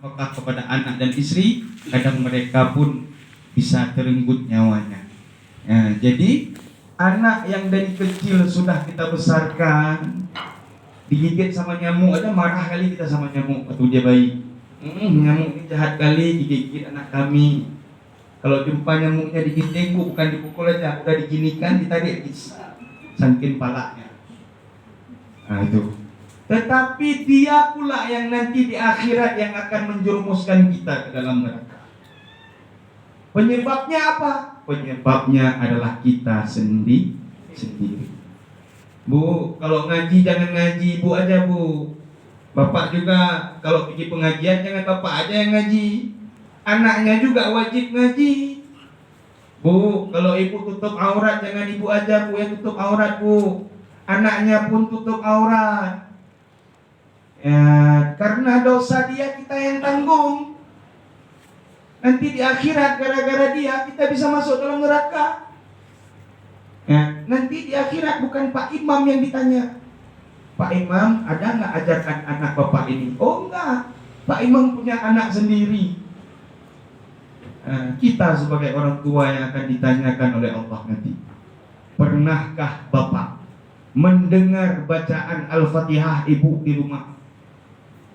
nafkah kepada anak dan istri, kadang mereka pun bisa terenggut nyawanya. Jadi anak yang dari kecil sudah kita besarkan, digigit sama nyamuk aja marah kali kita sama nyamuk waktu dia bayi. Nyamuk ini jahat kali digigit anak kami. Kalau jumpa nyamuknya digiting, bukan dipukul aja, udah diginikan, ditarik sangkin palanya. Nah itu. Tetapi dia pula yang nanti di akhirat yang akan menjerumuskan kita ke dalam neraka. Penyebabnya apa? Penyebabnya adalah kita sendiri. Bu, kalau ngaji jangan ngaji ibu aja bu. Bapak juga kalau pergi pengajian jangan bapak aja yang ngaji. Anaknya juga wajib ngaji. Bu, kalau ibu tutup aurat jangan ibu aja bu yang tutup aurat bu. Anaknya pun tutup aurat. Ya, karena dosa dia kita yang tanggung. Nanti di akhirat gara-gara dia kita bisa masuk dalam neraka. Ya, nanti di akhirat bukan Pak Imam yang ditanya. Pak Imam, ada nggak ajarkan anak bapak ini? Oh enggak, Pak Imam punya anak sendiri. Kita sebagai orang tua yang akan ditanyakan oleh Allah nanti. Pernahkah bapak mendengar bacaan Al-Fatihah ibu di rumah?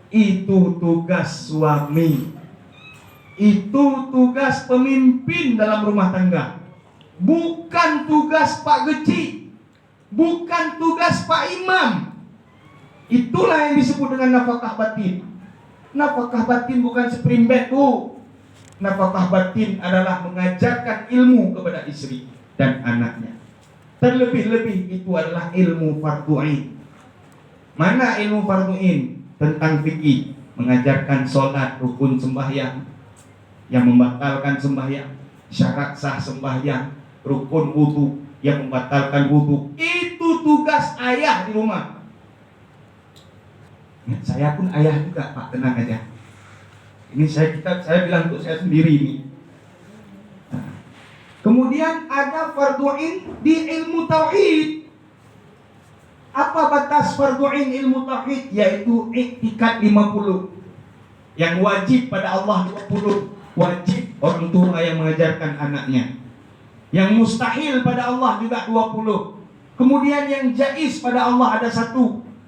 Itu tugas suami. Itu tugas pemimpin dalam rumah tangga. Bukan tugas Pak Geci. Bukan tugas Pak Imam. Itulah yang disebut dengan nafkah batin. Nafkah batin bukan springbed bu. Nafkah batin adalah mengajarkan ilmu kepada istri dan anaknya. Terlebih-lebih itu adalah ilmu fardu ain. Mana ilmu fardu ain? Tentang fikih, mengajarkan sholat, rukun sembahyang, yang membatalkan sembahyang, syarat sah sembahyang, rukun wudu, yang membatalkan wudu. Itu tugas ayah di rumah. Ya, saya pun ayah juga Pak, tenang aja. Ini saya bilang untuk saya sendiri ini. Nah, kemudian ada fardu ain di ilmu tauhid. Apa batas fardu ain ilmu tauhid? Yaitu i'tikad 50. Yang wajib pada Allah 20. Wajib orang tua yang mengajarkan anaknya. Yang mustahil pada Allah juga 20. Kemudian yang jaiz pada Allah ada 1.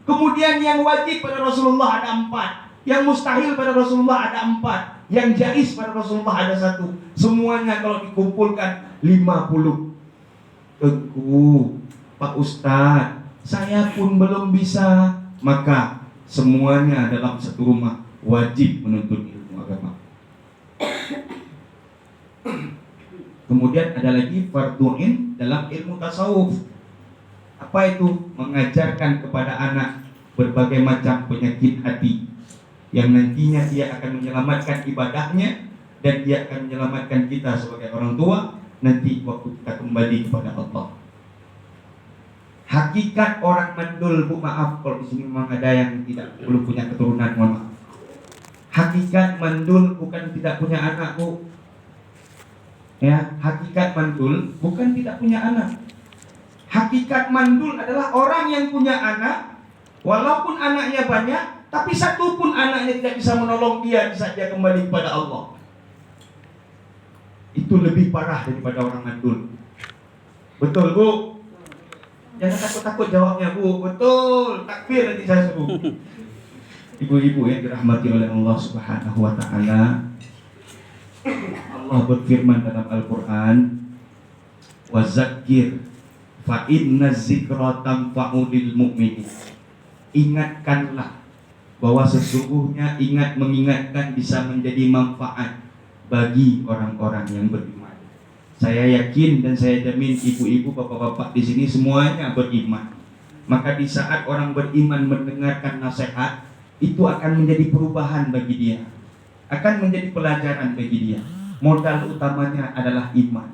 Kemudian yang wajib pada Rasulullah ada 4. Yang mustahil pada Rasulullah ada 4. Yang jaiz pada Rasulullah ada 1. Semuanya kalau dikumpulkan 50. Teguh Pak Ustadz, saya pun belum bisa. Maka semuanya dalam satu rumah wajib menuntut ilmu agama. Kemudian ada lagi fardu ain dalam ilmu tasawuf. Apa itu? Mengajarkan kepada anak berbagai macam penyakit hati yang nantinya dia akan menyelamatkan ibadahnya dan dia akan menyelamatkan kita sebagai orang tua nanti waktu kita kembali kepada Allah. Hakikat orang mandul, bu, maaf kalau di sini memang ada yang belum punya keturunan, mohon maaf. Hakikat mandul bukan tidak punya anak, bu. Ya, hakikat mandul bukan tidak punya anak. Hakikat mandul adalah orang yang punya anak, walaupun anaknya banyak, tapi satu pun anaknya tidak bisa menolong dia di saat dia kembali kepada Allah. Itu lebih parah daripada orang mandul. Betul bu? Jangan takut-takut jawabnya bu. Betul, takbir nanti saya suruh. Ibu-ibu yang dirahmati oleh Allah Subhanahu wa ta'ala, Allah berfirman dalam Al-Quran, wa zakir fa inna zikra tanfa'u lil mu'minin. Ingatkanlah bahwa sesungguhnya mengingatkan bisa menjadi manfaat bagi orang-orang yang beriman. Saya yakin dan saya jamin ibu-ibu, bapak-bapak di sini semuanya beriman. Maka di saat orang beriman mendengarkan nasihat, itu akan menjadi perubahan bagi dia, akan menjadi pelajaran bagi dia. Modal utamanya adalah iman.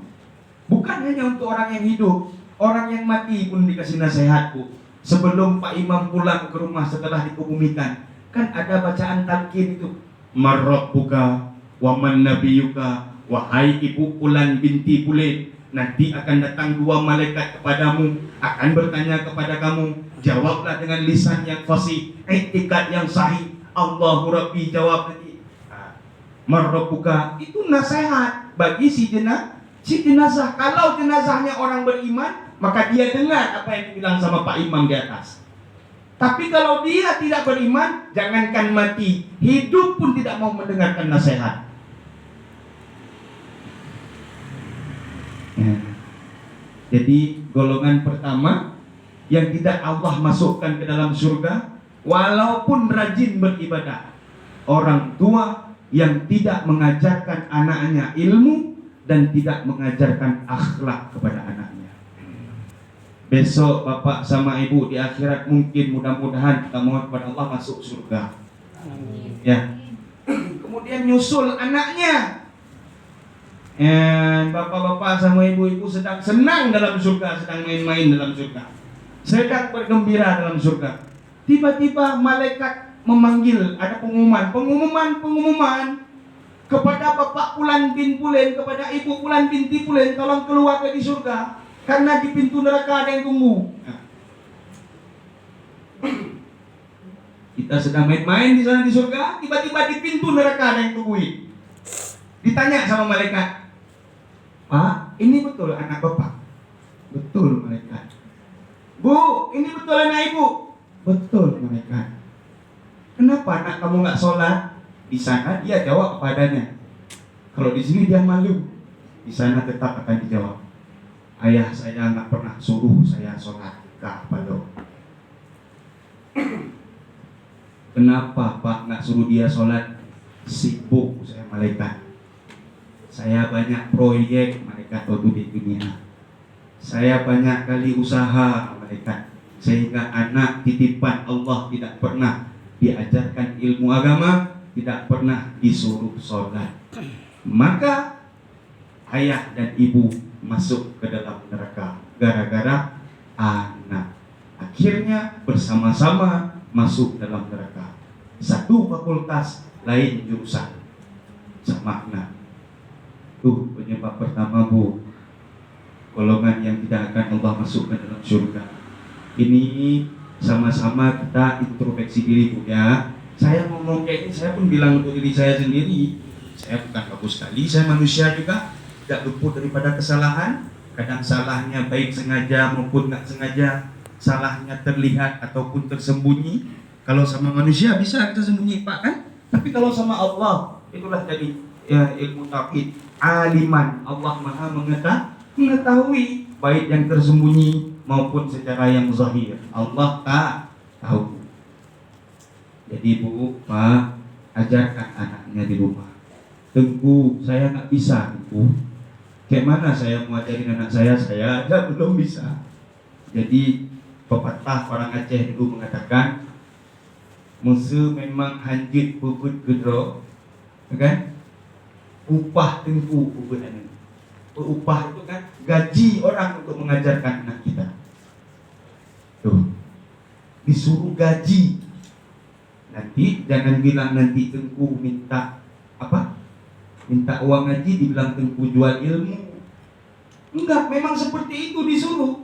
Bukan hanya untuk orang yang hidup, orang yang mati pun dikasih nasihat bu. Sebelum Pak Imam pulang ke rumah setelah dikebumikan, kan ada bacaan talqin itu. Marrabbuka wa man nabiyuka, wahai ibu Fulan binti Fulan, nanti akan datang 2 malaikat kepadamu, akan bertanya kepada kamu, jawablah dengan lisan yang fasih, i'tikad yang sahih. Allahu Rabbi, jawab nanti. Marrobuka itu nasihat bagi si jenazah. Kalau jenazahnya orang beriman, maka dia dengar apa yang dibilang sama Pak Imam di atas. Tapi kalau dia tidak beriman, jangankan mati, hidup pun tidak mau mendengarkan nasihat. Ya. Jadi golongan pertama yang tidak Allah masukkan ke dalam surga, walaupun rajin beribadah, orang tua yang tidak mengajarkan anaknya ilmu dan tidak mengajarkan akhlak kepada anaknya. Besok bapak sama ibu di akhirat mungkin mudah-mudahan kita mohon kepada Allah masuk surga. Ya. Kemudian nyusul anaknya. Bapak-bapak sama ibu-ibu sedang senang dalam surga, sedang main-main dalam surga, sedang bergembira dalam surga. Tiba-tiba malaikat memanggil, ada pengumuman kepada Bapak Pulan bin Pulen, kepada Ibu Pulan binti Pulen, tolong keluar dari surga karena di pintu neraka ada yang tunggu. Kita sedang main-main di sana di surga, tiba-tiba di pintu neraka ada yang tungguin. Ditanya sama malaikat, Pak, ini betul anak Bapak? Betul malaikat. Bu, ini betul anak Ibu? Betul malaikat. Kenapa anak kamu nggak sholat? Di sana dia jawab padanya. Kalau di sini dia malu, di sana tetap akan dijawab. Ayah saya nggak pernah suruh saya sholat. Apa loh? Kenapa Pak nggak suruh dia sholat? Sibuk saya malaikat. Saya banyak proyek malaikat waktu di dunia. Saya banyak kali usaha malaikat, sehingga anak titipan Allah tidak pernah diajarkan ilmu agama, tidak pernah disuruh sholat. Maka ayah dan ibu masuk ke dalam neraka gara-gara anak. Akhirnya bersama-sama masuk dalam neraka. Satu fakultas, lain jurusan, sama anak. Tuh penyebab pertama bu, golongan yang tidak akan Allah masukkan dalam surga. Ini sama-sama kita introspeksi diri bu ya. Saya ngomong kayak ini, saya pun bilang untuk diri saya sendiri, saya bukan bagus sekali, saya manusia juga, tidak luput daripada kesalahan. Kadang salahnya baik sengaja maupun nggak sengaja, salahnya terlihat ataupun tersembunyi. Kalau sama manusia bisa kita sembunyi pak kan, tapi kalau sama Allah itulah jadi ya, ilmu tauhid. Aliman, Allah maha mengetahui baik yang tersembunyi maupun secara yang zahir. Allah tak tahu. Jadi bu, pak, ajarkan anaknya di rumah. Tengku, saya nggak bisa tengku. Kayak mana saya mau ajarin anak saya aja belum bisa. Jadi pepatah orang Aceh dulu mengatakan, musuh memang hanjit puput gedro, kan? Upah tengku puput anak. Upah itu kan gaji orang untuk mengajarkan anak kita. Tuh, disuruh gaji. Nanti jangan bilang nanti tengku minta apa? Minta uang ngaji dibilang tengku jual ilmu. Enggak, memang seperti itu disuruh.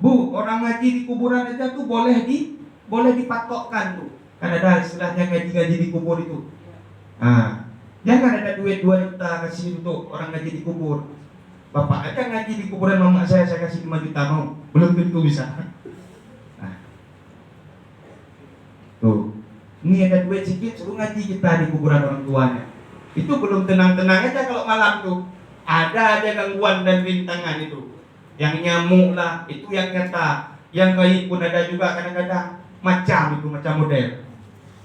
Bu, orang ngaji di kuburan aja tuh boleh dipatokkan tuh. Kan ada istilahnya ngaji-ngaji di kubur itu. Jangan ada duit 2 juta kasih untuk orang ngaji di kubur. Bapak aja ngaji di kuburan mama saya kasih 5 juta mau. Belum tentu bisa. Tuh, ini ada duit sedikit suruh ngaji kita di kuburan orang tuanya. Itu belum tenang-tenang aja kalau malam tuh. Ada aja gangguan dan rintangan itu. Yang nyamuk lah, itu yang nyata. Yang gaib pun ada juga kadang-kadang. Macam model.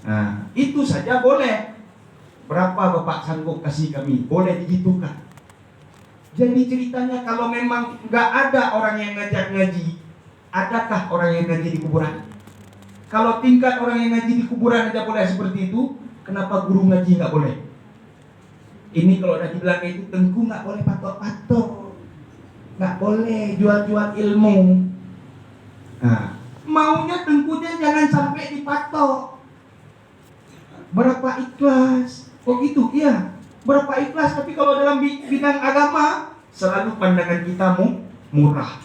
Nah, itu saja boleh. Berapa Bapak sanggup kasih kami? Boleh digitukan. Jadi ceritanya kalau memang nggak ada orang yang ngajak ngaji, adakah orang yang ngaji di kuburan? Kalau tingkat orang yang ngaji di kuburan aja boleh seperti itu, kenapa guru ngaji nggak boleh? Ini kalau udah dibilang itu tengku nggak boleh patok-patok, nggak boleh jual-jual ilmu. Nah, maunya tengkunya jangan sampai dipatok. Berapa ikhlas? Oh gitu, iya. Berapa ikhlas? Tapi kalau dalam bidang agama selalu pandangan kita murah.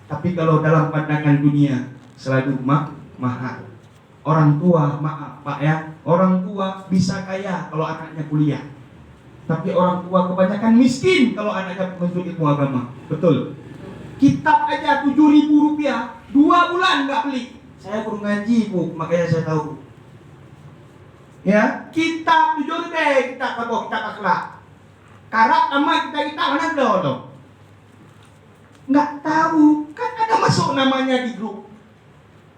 Tapi kalau dalam pandangan dunia selalu mahal. Orang tua, maaf Pak ya, orang tua bisa kaya kalau anaknya kuliah. Tapi orang tua kebanyakan miskin kalau anaknya menuntut ilmu agama. Betul. Kitab aja 7.000 rupiah, 2 bulan nggak beli. Saya guru ngaji Bu, makanya saya tahu. Ya, kitab 7.000, kitab apa? Kitab akhlak. Karak sama kita mana belum? Nggak tahu, kan ada masuk namanya di grup.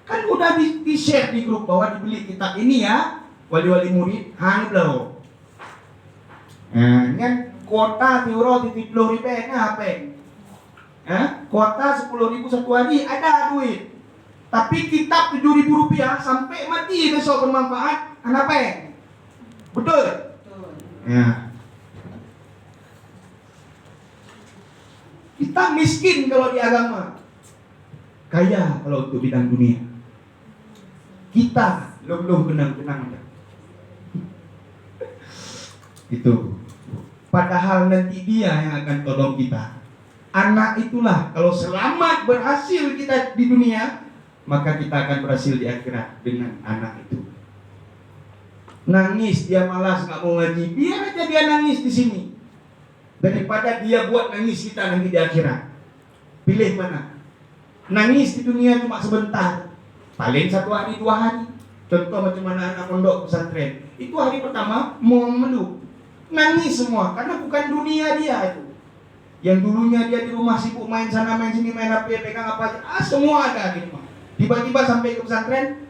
Kan udah di-share di grup bahwa dibeli kitab ini ya, wali-wali murid, hanya belum. Nah, ini kan kuota euro titip 10.000 apa? Kuota 10.000 satu hari, ada duit. Tapi kitab 7.000 rupiah sampai mati besok bermanfaat, kenapa? Betul? Ya. Kita miskin kalau di agama, kaya kalau untuk bidang dunia. Kita belum kenang-kenang. Itu. Padahal nanti dia yang akan tolong kita. Anak itulah kalau selamat berhasil kita di dunia, maka kita akan berhasil di akhirat dengan anak itu. Nangis dia malas nggak mau ngaji, biar aja dia nangis di sini daripada dia buat nangis kita nanti di akhirat. Pilih mana? Nangis di dunia cuma sebentar, paling 1 hari 2 hari. Contoh macam mana anak pondok pesantren, itu hari pertama mau meluk, nangis semua karena bukan dunia dia itu. Yang dulunya dia di rumah sibuk main sana main sini, main HP, pegang apa aja, semua ada di rumah. Tiba-tiba sampai ke pesantren,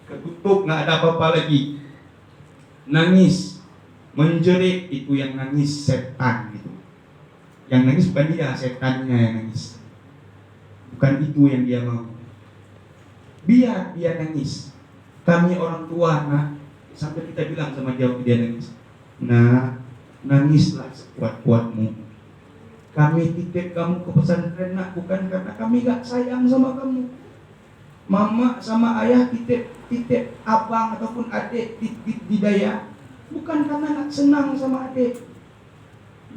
ketutup, nggak ada apa-apa lagi. Nangis, menjerit, itu yang nangis setan gitu. Yang nangis bukan dia, setannya yang nangis. Bukan itu yang dia mau. Biar dia nangis. Kami orang tua, nah, sampai kita bilang sama dia nangis. Nah, nangislah sekuat-kuatmu. Kami titip kamu ke pesantren nak, bukan karena kami gak sayang sama kamu. Mama sama ayah titip abang ataupun adik di daya, bukan karena nak senang sama adik.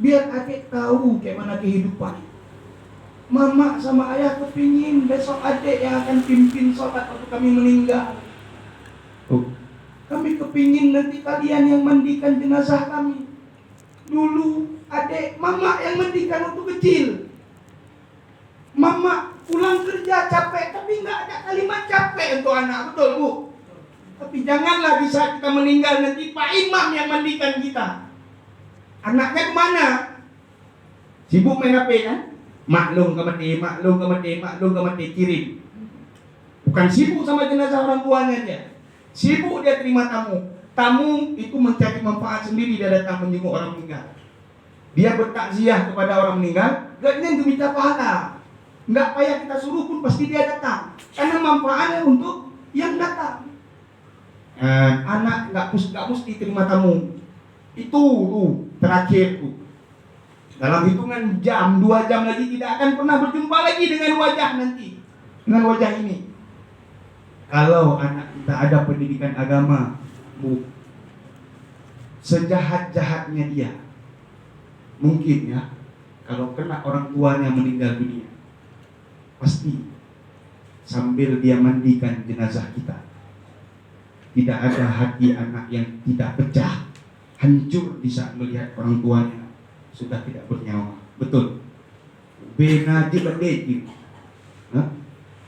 Biar adik tahu kayak mana kehidupan. Mama sama ayah kepingin besok adik yang akan pimpin sholat waktu kami meninggal. Kami kepingin nanti kalian yang mandikan jenazah kami. Dulu adik mama yang mandikan waktu kecil. Mama pulang kerja capek, tapi nggak ada kalimat capek untuk anak, betul Bu? Tapi janganlah bisa kita meninggal nanti Pak Imam yang mandikan kita. Anaknya kemana? Sibuk main HP kan? Maklum ke mati, kirim. Bukan sibuk sama jenazah orang tuanya dia. Sibuk dia terima tamu. Tamu itu mencari manfaat sendiri, dia datang menjenguk orang meninggal. Dia bertakziah kepada orang meninggal, gak ingin minta pahala. Nggak payah kita suruh pun pasti dia datang, karena manfaatnya untuk yang datang. Anak nggak mesti terima tamu. Itu terakhir tuh. Dalam hitungan jam, 2 jam lagi tidak akan pernah berjumpa lagi dengan wajah nanti, dengan wajah ini. Kalau anak kita ada pendidikan agama, Bu, sejahat-jahatnya dia, mungkin ya, kalau kena orang tuanya meninggal dunia, pasti sambil dia mandikan jenazah kita, tidak ada hati anak yang tidak pecah, hancur di saat melihat orang tuanya sudah tidak bernyawa. Betul. Benajib bandit.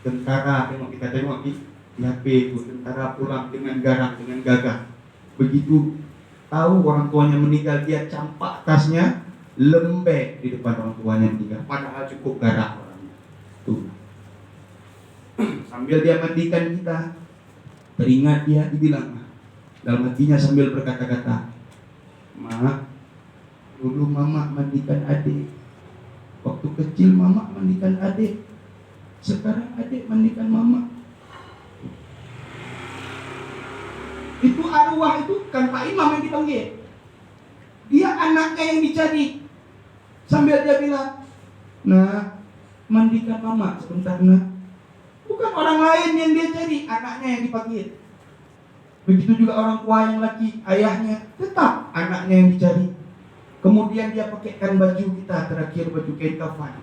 Tentara kita tengok di HP itu, tentara pulang dengan garang, dengan gagah. Begitu tahu orang tuanya meninggal, dia campak tasnya, lembek di depan orang tuanya meninggal. Padahal cukup garang orangnya. Tuh. Sambil dia mandikan kita, teringat dia, dibilang dalam hatinya sambil berkata-kata, "Ma, dulu mama mandikan adik. Waktu kecil mama mandikan adik. Sekarang adik mandikan mama." Itu arwah itu kan Pak Imam yang dipanggil. Dia anaknya yang dicari. Sambil dia bilang, "Nah, mandikan mama sebentar nak." Bukan orang lain yang dia cari, anaknya yang dipanggil. Begitu juga orang tua yang laki, ayahnya, tetap anaknya yang dicari. Kemudian dia pakaikan baju kita, terakhir baju kain kafan.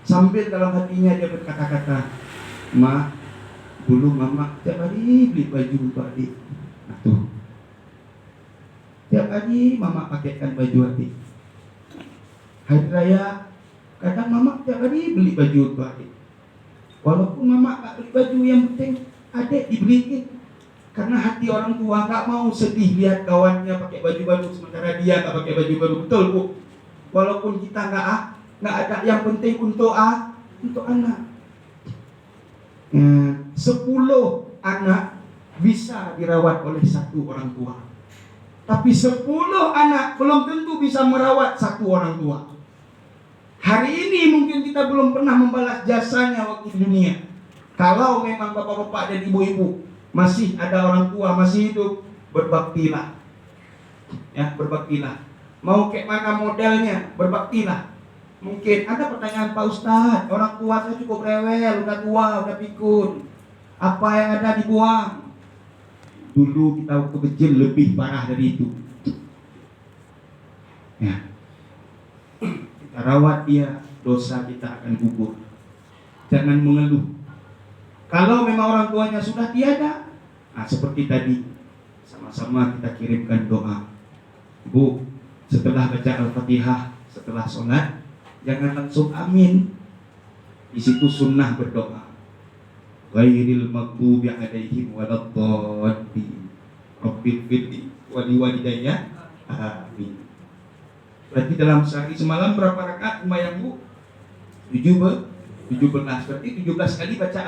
Sambil dalam hatinya dia berkata-kata, "Ma, Dulu mama tiap hari beli baju untuk adik. Nah tuh, tiap hari mama pakaikan baju adik. Hari raya kadang mama tiap hari beli baju untuk adik. Walaupun mama gak beli baju, yang penting adik dibeliin. Karena hati orang tua gak mau sedih lihat kawannya pakai baju baru sementara dia gak pakai baju baru. Betul Bu? Walaupun kita gak ada, yang penting untuk anak. 10 anak bisa dirawat oleh satu orang tua. Tapi 10 anak belum tentu bisa merawat satu orang tua. Hari ini mungkin kita belum pernah membalas jasanya waktu di dunia. Kalau memang bapak-bapak dan ibu-ibu masih ada orang tua masih hidup, berbaktilah. Ya, berbaktilah. Mau kayak mana modelnya, berbaktilah. Mungkin ada pertanyaan, Pak Ustadz, orang tua saya cukup rewel, udah tua, udah pikun. Apa yang ada dibuang? Dulu kita waktu kecil lebih parah dari itu. Ya. Kita rawat dia, dosa kita akan gugur. Jangan mengeluh. Kalau memang orang tuanya sudah tiada, nah seperti tadi, sama-sama kita kirimkan doa. Bu, setelah baca Al-Fatihah, setelah sholat, jangan langsung amin. Di situ sunnah berdoa. Ghairil maghdubi 'alaihim waladdallin. Rabbil firli wa liwalidayya. Amin. Berarti dalam sehari semalam berapa rakaat sembahyang Bu? 17. Berarti 17 kali baca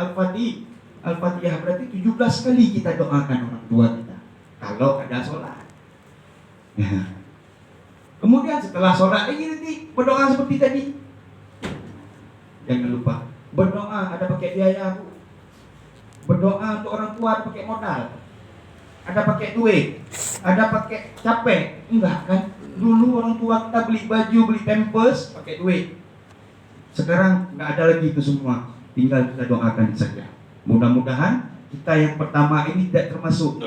Al-Fatihah. Berarti 17 kali kita doakan orang tua kita kalau ada sholat. Kemudian setelah sholat lagi nanti berdoa seperti tadi. Jangan lupa berdoa ada pakai biaya Bu. Berdoa untuk orang tua ada pakai modal, ada pakai duit, ada pakai capek. Enggak kan? Dulu orang tua kita beli baju, beli pampers pakai duit. Sekarang enggak ada lagi itu semua. Tinggal kita doakan saja. Mudah-mudahan kita yang pertama ini tidak termasuk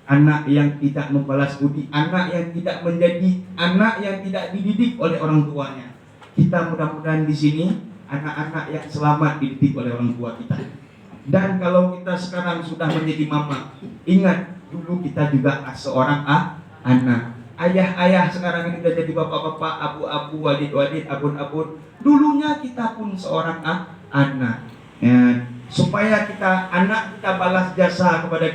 anak yang tidak membalas budi, anak yang tidak menjadi anak yang tidak dididik oleh orang tuanya. Kita mudah-mudahan di sini anak-anak yang selamat dididik oleh orang tua kita. Dan kalau kita sekarang sudah menjadi mama, ingat dulu kita juga seorang anak. Ayah-ayah sekarang ini sudah jadi bapak-bapak, abu-abu, walid-walid, abun-abun. Dulunya kita pun seorang anak. Ya, supaya anak kita balas jasa kepada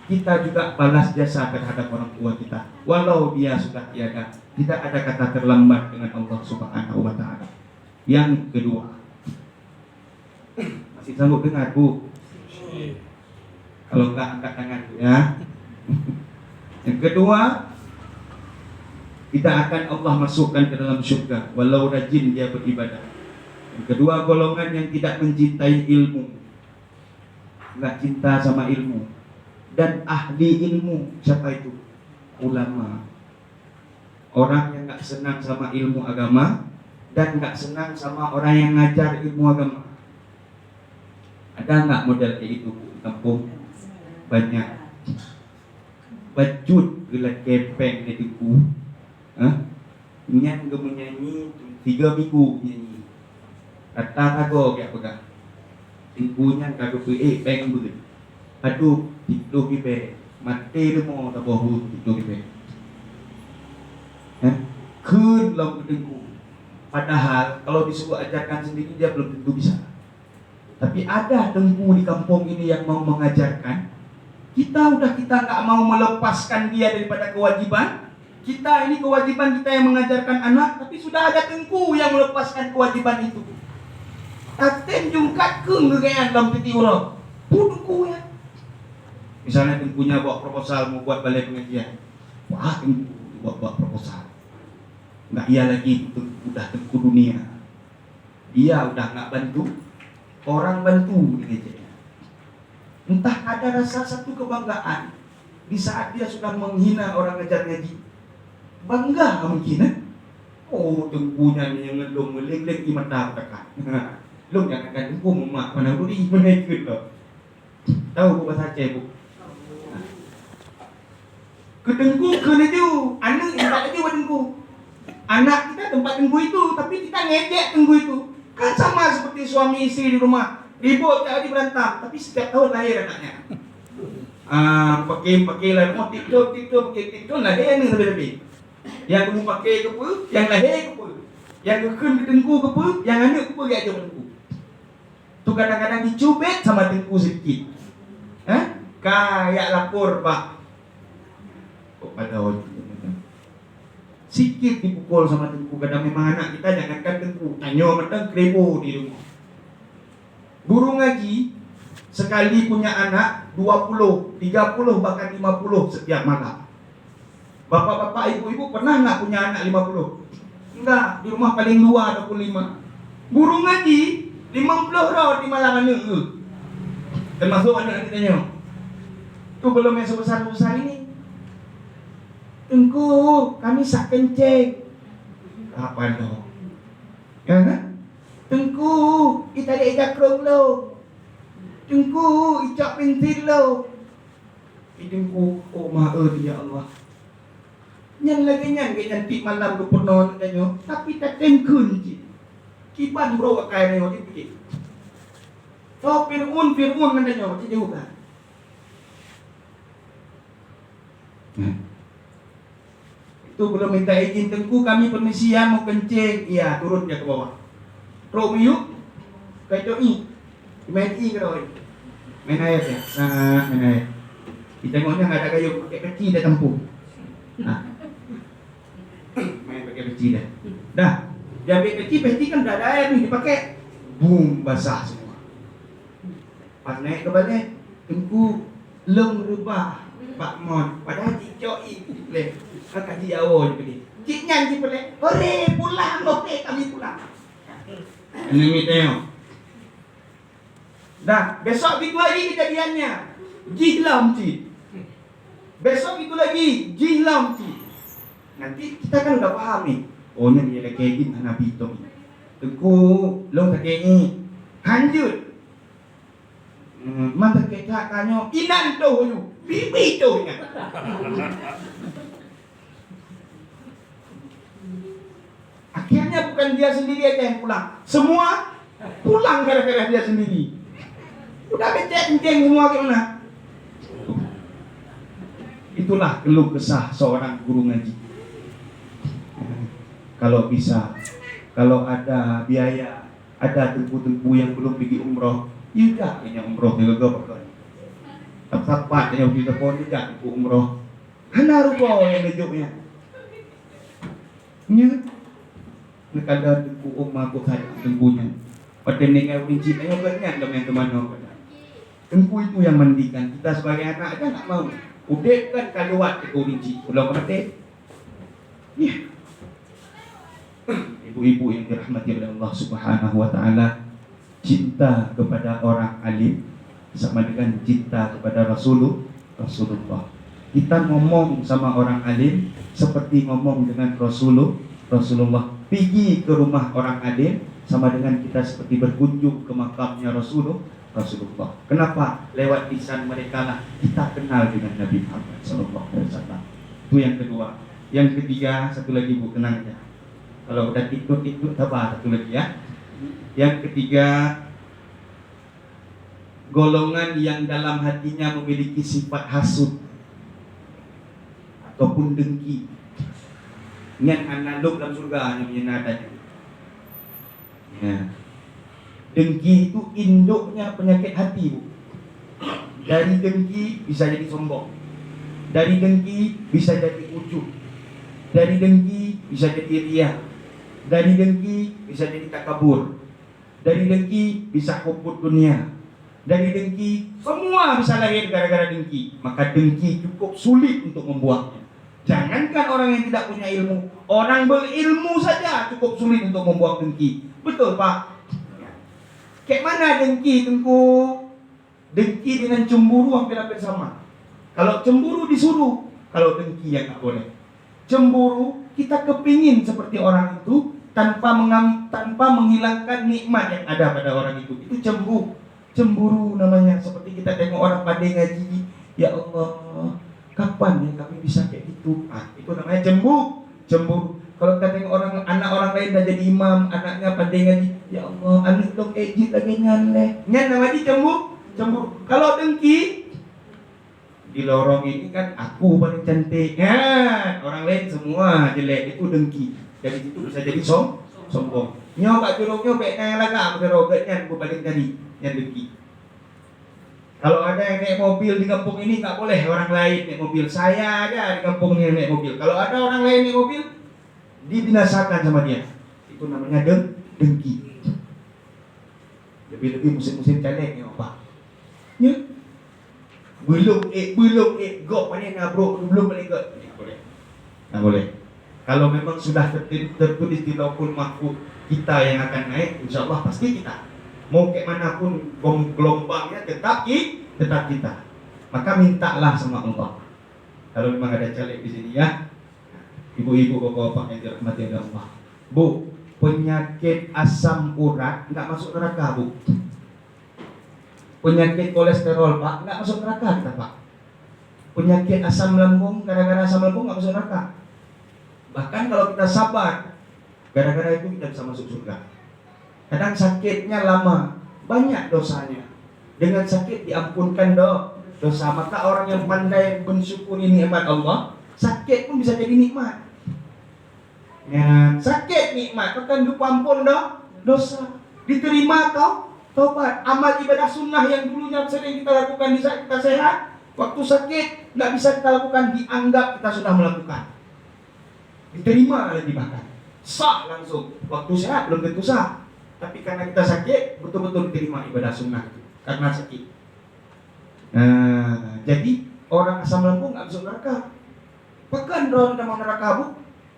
kita juga balas jasa terhadap orang tua kita. Walau dia sudah tiada, tidak ada kata terlambat dengan Allah Subhanahu wa Ta'ala. Yang kedua, masih sanggup dengar Bu? Kalau enggak angkat tangan ya. Yang kedua, kita akan Allah masukkan ke dalam syurga walau rajin dia beribadah. Yang kedua, golongan yang tidak mencintai ilmu, enggak cinta sama ilmu. Dan ahli ilmu, siapa itu? Ulama. Orang yang enggak senang sama ilmu agama dan enggak senang sama orang yang ngajar ilmu agama. Ada enggak model kayak itu di kampung? Banyak. Bacut gelat kepeng di tuku. Nyan menyanyi 3 minggu menyanyi. Kata kago kayak pegang. Tinggunya kago peng begitu. Aduh, itu kipe. Mati demo tak bohu itu kipe. Kun lam kedengku. Padahal kalau disuruh ajarkan sendiri dia belum tentu bisa. Tapi ada tengku di kampung ini yang mau mengajarkan. Kita nggak mau melepaskan dia daripada kewajiban. Kita ini kewajiban kita yang mengajarkan anak, tapi sudah ada tengku yang melepaskan kewajiban itu. Aten jungkat keng gegean dalam titi urang. Tengku ya. Misalnya tengkunya bawa proposal mau buat balai pengajian. Wah, tengku buat proposal. Nggak iya lagi, udah tengku dunia. Dia udah nggak bantu, orang bantu gitu. Entah ada rasa satu kebanggaan di saat dia sudah menghina orang ngajar ngaji. Bangga mungkin. Oh, tengkunya ni yang ngelong meleng-leng di mata tekan. Long jangan kan tengku mak mana budi menaikkan loh. Tahu Bu bahasa Aceh Bu? Ketengku kena tu, anak tempat itu tengku. Anak kita tempat tengku itu, tapi kita ngejek tengku itu. Kan sama seperti suami istri di rumah. ribut tiap hari berantem, tapi setiap tahun lahir anaknya. Pakai lah, mau TikTok, lahir ni lebih-lebih. Yang kamu pakai ke apa, yang lahir ke apa, yang kekun ke tengku ke apa, yang anak ke apa, dia ajar tengku. Tu kadang-kadang dicubit sama tengku sedikit. Kayak lapor pak. Kok pada orang sikit dipukul sama tengku. Kadang memang anak kita jangankan tengku, tanya matang krebo di rumah. Guru ngaji sekali punya anak 20, 30 bahkan 50 setiap malam. Bapak-bapak, ibu-ibu pernah nggak punya anak 50? Enggak, di rumah paling 2 ataupun 5. Guru ngaji 50 roh di malam anak tu. Termasuk anak kita. Tu belum yang sebesar-besar ini. Tengku, kami sak kencing. Apa dong? Ya kan? Tengku, kita ada jakrong lo. Tengku, icap pentil lo. Tengku, oh maha ya Allah. Nyan lagi nanti malam tu pernah tanya, tapi tak tengkun je. Kiban bro kaya ni orang ni. So Fir'un kan tanya, macam jauh kan? Itu belum minta izin tengku, kami permisian mau kencing. Iya, turun dia ke bawah. Rok miyuk, kayak ni. Main ke orang. Main air ya, main air. Kita tengoknya nggak ada kayu, pakai kecil dia tempuh. Main pakai peci dah. Dah, dia ambil peci kan dah ada air ni dipakai. Boom, basah semua. Pas naik ke balik, tengku long rebah Pak Mon. Padahal cicok boleh. Kakak ji awal je pergi. Cik nyan ji boleh. Hore, pulang. Okey, kami pulang. Ini tengok. Dah, besok itu lagi kejadiannya. Jihlam cik. Besok itu lagi jihlam cik. Nanti kita kan udah paham nih. Oh ni dia lagi kayak Nabi tu. Tengku long tak ni. Hanjut. Mantap kita kanyo inan tu you. Bibi tu ingat. Akhirnya bukan dia sendiri aja yang pulang. Semua pulang gara-gara dia sendiri. Udah becek kencing semua ke mana? Itulah keluh kesah seorang guru ngaji. Kalau bisa, kalau ada biaya, ada tengku-tengku yang belum pergi umroh, juga punya umroh juga pakai. Tepat yang kita pun juga tengku umroh. Hana rupa yang lejuknya. Nya, nak ada tengku umroh aku saya tengkunya. Pada nengai rinci tengok banyak dong yang teman-teman. Tengku itu yang mandikan kita sebagai anak aja nggak mau. Udah kan kaluat ke rinci, belum mati. Ya. Ibu-ibu yang dirahmati oleh Allah Subhanahu wa taala, cinta kepada orang alim sama dengan cinta kepada Rasulullah. Kita ngomong sama orang alim seperti ngomong dengan Rasulullah. Pergi ke rumah orang alim sama dengan kita seperti berkunjung ke makamnya Rasulullah. Kenapa? Lewat lisan mereka lah kita kenal dengan Nabi Muhammad sallallahu alaihi wasallam. Itu yang kedua. Yang ketiga, satu lagi Bu, kenang aja. Kalau udah tiktok sabar satu lagi ya. Yang ketiga, golongan yang dalam hatinya memiliki sifat hasud ataupun dengki. Ingat analog dalam surga yang menyenadanya. Ya. Dengki itu induknya penyakit hati, Bu. Dari dengki bisa jadi sombong. Dari dengki bisa jadi ujub. Dari dengki bisa jadi riya. Dari dengki bisa jadi takabur. Dari dengki bisa hubud dunia. Dari dengki semua bisa lahir gara-gara dengki. Maka dengki cukup sulit untuk membuangnya. Jangankan orang yang tidak punya ilmu, orang berilmu saja cukup sulit untuk membuang dengki. Betul Pak? Kayak mana dengki tengku? Dengki dengan cemburu hampir-hampir sama. Kalau cemburu disuruh, kalau dengki yang tak boleh. Cemburu kita kepingin seperti orang itu tanpa menghilangkan nikmat yang ada pada orang itu. Itu cemburu namanya. Seperti kita tengok orang pandai ngaji, ya Allah, kapan ya kami bisa kayak gitu? Itu namanya cemburu. Kalau kita tengok anak orang lain dah jadi imam, anaknya pandai ngaji, ya Allah, anak dong ejit lagi nyan leh. Nyan nama dia cemburu. Kalau dengki di lorong ini kan aku paling cantik, kan? Orang lain semua jelek, itu dengki. Jadi itu bisa jadi sombong. Nyo pak curugnya pek nang laga, berogatnya aku paling tadi, yang dengki. Kalau ada yang naik mobil di kampung ini nggak boleh orang lain naik mobil. Saya aja di kampung ini naik mobil. Kalau ada orang lain naik mobil, dibinasakan sama dia. Itu namanya dengki. Lebih-lebih musim-musim caleg ya Pak. Ya. Belum gok mana ngabrok belum balik ke. Nggak boleh. Kalau memang sudah tertulis di Lauhul Mahfuz kita yang akan naik, insya Allah pasti kita. Mau kayak manapun gelombangnya tetap kita. Maka mintalah sama Allah. Kalau memang ada caleg di sini ya, ibu-ibu, bapak-bapak yang dirahmati Allah. Bu, penyakit asam urat nggak masuk neraka, Bu. Penyakit kolesterol, Pak, nggak masuk neraka kita, Pak. Penyakit asam lambung, gara-gara asam lambung nggak masuk neraka. Bahkan kalau kita sabar, gara-gara itu kita bisa masuk surga. Kadang sakitnya lama, banyak dosanya. Dengan sakit diampunkan dosa. Maka orang yang pandai mensyukuri nikmat Allah, sakit pun bisa jadi nikmat. Ya, sakit nikmat, akan diampun dosa. Diterima taubat. Amal ibadah sunnah yang dulunya sering kita lakukan di saat kita sehat, waktu sakit nggak bisa kita lakukan, dianggap kita sudah melakukan. Diterima lagi bahkan. Sah langsung. Waktu sehat belum tentu sah. Tapi karena kita sakit, betul-betul diterima ibadah sunnah itu karena sakit. Nah, jadi orang asam lambung nggak masuk neraka. Bahkan orang yang mau neraka, Bu,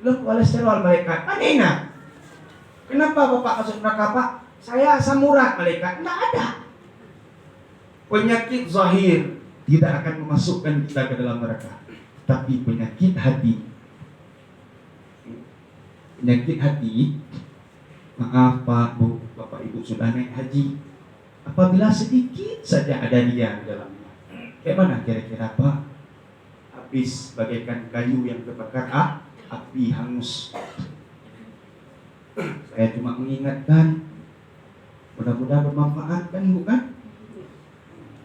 lo kolesterol malaikat. Anehnya, kenapa Bapak masuk neraka, Pak? Saya asam urat, malaikat. Nggak ada. Penyakit zahir tidak akan memasukkan kita ke dalam neraka. Tapi penyakit hati, maaf Pak, Bu, Bapak Ibu sudah naik haji, apabila sedikit saja ada dia di dalamnya, kayak mana kira-kira Pak? Habis bagaikan kayu yang terbakar api hangus. Saya cuma mengingatkan, mudah-mudahan bermanfaat kan, bukan?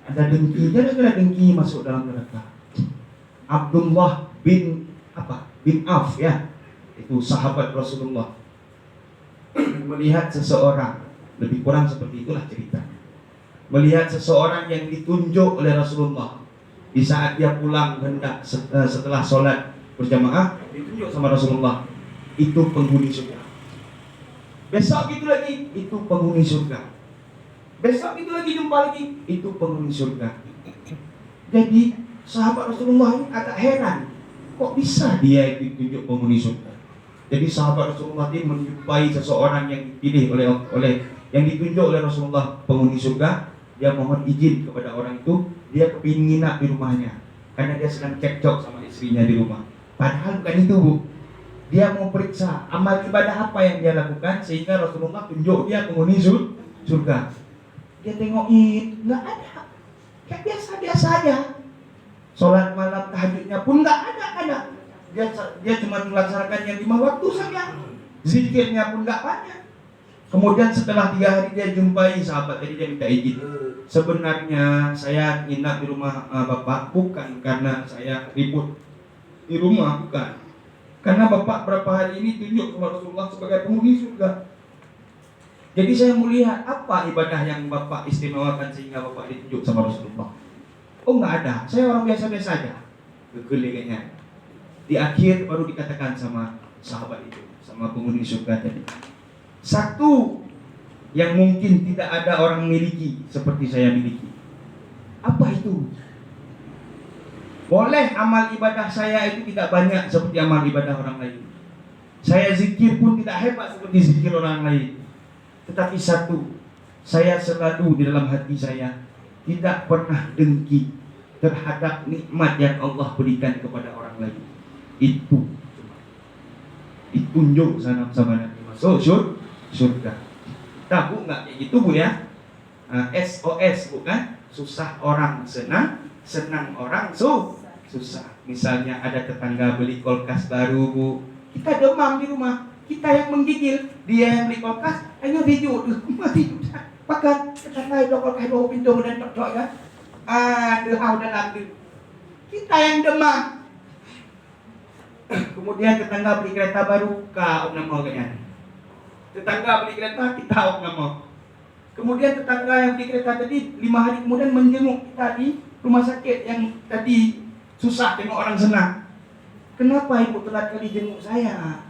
Ada dengki, gara-gara dengki masuk dalam neraka. Abdullah bin Auf ya, itu sahabat Rasulullah, melihat seseorang, lebih kurang seperti itulah cerita. Melihat seseorang yang ditunjuk oleh Rasulullah di saat dia pulang hendak setelah sholat berjamaah, ditunjuk sama Rasulullah, itu penghuni surga. Besok itu lagi, itu penghuni surga. Besok itu lagi, jumpa lagi, itu penghuni surga. Jadi sahabat Rasulullah ini agak heran, kok bisa dia ditunjuk penghuni surga. Jadi sahabat Rasulullah ini menjumpai seseorang yang dipilih oleh yang ditunjuk oleh Rasulullah penghuni surga. Dia mohon izin kepada orang itu, dia kepingin nginap di rumahnya karena dia sedang cekcok sama istrinya di rumah. Padahal bukan itu, Bu. Dia mau periksa amal ibadah apa yang dia lakukan sehingga Rasulullah tunjuk dia penghuni surga. Dia tengokin, nggak ada, kayak biasa-biasa aja. Sholat malam tahajudnya pun nggak ada. Dia cuma melaksanakan yang 5 waktu saja. Zikirnya pun nggak banyak. Kemudian setelah 3 hari dia jumpai sahabat, jadi dia minta izin. Sebenarnya saya nginap di rumah Bapak bukan karena saya ribut di rumah, bukan. Karena Bapak berapa hari ini tunjuk kepada Rasulullah sebagai penghuni surga. Jadi saya melihat apa ibadah yang Bapak istimewakan sehingga Bapak ditunjuk sama Rasulullah. Oh nggak ada, saya orang biasa-biasa aja. Kegelikannya. Di akhir baru dikatakan sama sahabat itu, sama penghuni surga tadi, satu yang mungkin tidak ada orang miliki seperti saya miliki. Apa itu? Boleh amal ibadah saya itu tidak banyak seperti amal ibadah orang lain. Saya zikir pun tidak hebat seperti zikir orang lain. Tetapi satu, saya selalu di dalam hati saya tidak pernah dengki terhadap nikmat yang Allah berikan kepada orang lain. Itu ditunjuk sama Nabi masuk surga. Tahu nggak kayak gitu, Bu ya? SOS bukan? Susah orang senang, senang orang susah. Misalnya ada tetangga beli kulkas baru, Bu, Kita demam di rumah, kita yang menggigil, dia yang beli kulkas, hanya video tu, mati. Pakai tetangga itu kulkas bawa pintu dan tok kan, hau dalam tu. Kita yang demam. Kemudian tetangga beli kereta baru, kau nama kan? Tetangga beli kereta, kita nama. Kemudian tetangga yang beli kereta tadi 5 hari kemudian menjenguk kita di rumah sakit yang tadi susah tengok orang senang. Kenapa ibu telat kali jenguk saya?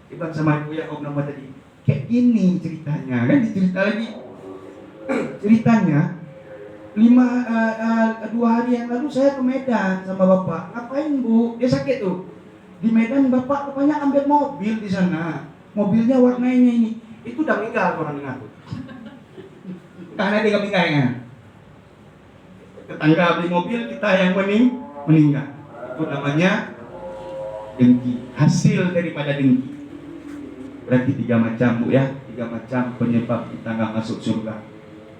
Ibang sama ibu yang nama tadi. Kayak gini ceritanya, kan dicerita lagi. Ceritanya 2 hari yang lalu saya ke Medan sama bapak. Ngapain bu? Dia sakit tuh. Di Medan bapak rupanya ambil mobil di sana. Mobilnya warnanya ini. Itu udah meninggal orang dengar. Karena dia meninggalnya. Tetangga beli mobil, kita yang meninggal. Itu namanya dengki. Hasil daripada dengki. Berarti 3 macam bu ya. 3 macam penyebab kita nggak masuk surga.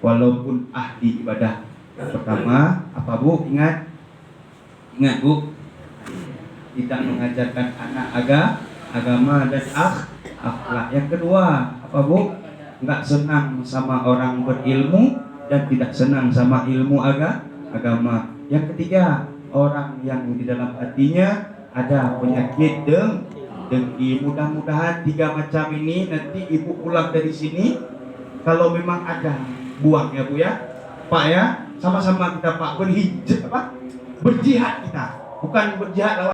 Walaupun ahli ibadah. Pertama, apa bu? Ingat bu. Tidak mengajarkan anak agama dan akhlak. Yang kedua, apa bu? Enggak senang sama orang berilmu dan tidak senang sama ilmu agama. Yang ketiga, orang yang di dalam hatinya ada penyakit dengki. Mudah-mudahan 3 macam ini nanti ibu pulang dari sini, kalau memang ada, buang ya bu ya, pak ya, sama-sama kita pak berjihad kita, bukan berjihad lawan